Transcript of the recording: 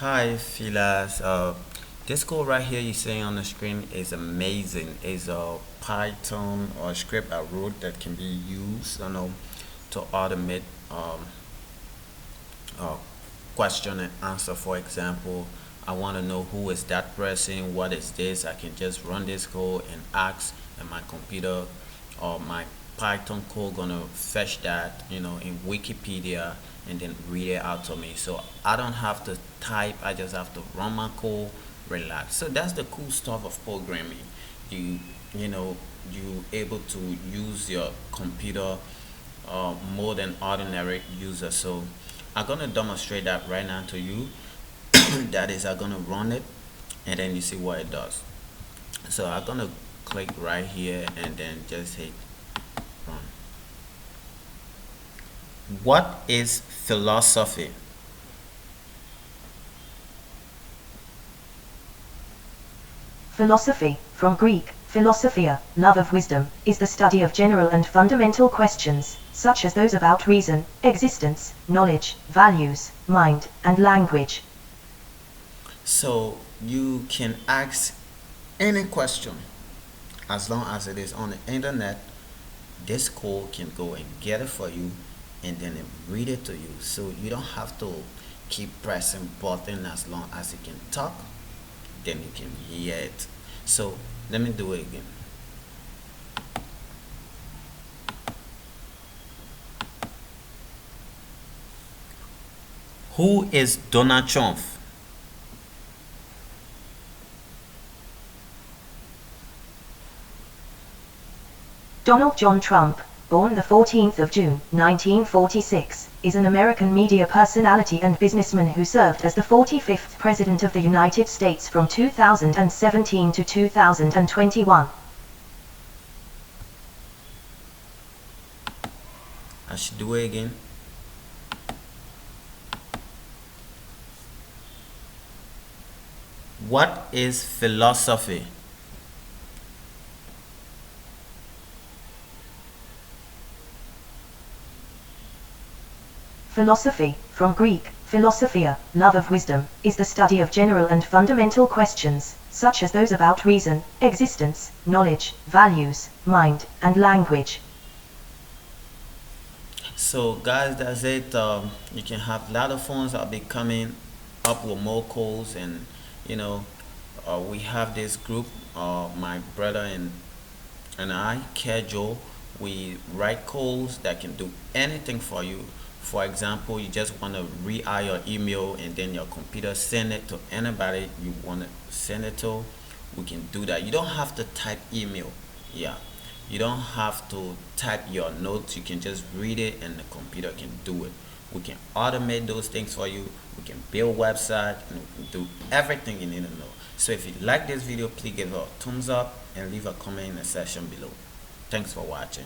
Hi, Philas. This code right here you see on the screen is amazing. It's a Python or script I wrote that can be used, to automate uh, question and answer. For example, I want to know who is that person, what is this. I can just run this code and ask, and my computer or my Python code gonna fetch that, in Wikipedia and then read it out to me. So I don't have to type. I just have to run my code, relax. So that's the cool stuff of programming. You you know you able to use your computer more than ordinary user. So I'm gonna demonstrate that right now to you. That is, I'm gonna run it, and then you see what it does. So I'm gonna click right here and then just hit run. What is philosophy? Philosophy, from Greek, philosophia, love of wisdom, is the study of general and fundamental questions, such as those about reason, existence, knowledge, values, mind, and language. So you can ask any question as long as it is on the internet. This code can go and get it for you and then it read it to you. So you don't have to keep pressing button. As long as you can talk, then you can hear it. So let me do it again. Who is Donald Trump? Donald John Trump, born the 14th of June, 1946, is an American media personality and businessman who served as the 45th President of the United States from 2017 to 2021. I should do it again. What is philosophy? Philosophy, from Greek, philosophia, love of wisdom, is the study of general and fundamental questions, such as those about reason, existence, knowledge, values, mind, and language. So guys, that's it. You can have a lot of phones. I'll be coming up with more calls, and you know, we have this group. My brother and I, Kejo, we write calls that can do anything for you. For example, you just want to re-eye your email and then your computer send it to anybody you want to send it to. We can do that. You don't have to type email. Yeah, you don't have to type your notes. You can just read it and the computer can do it. We can automate those things for you. We can build website and we can do everything you need to know. So if you like this video, please give it a thumbs up and leave a comment in the section below. Thanks for watching.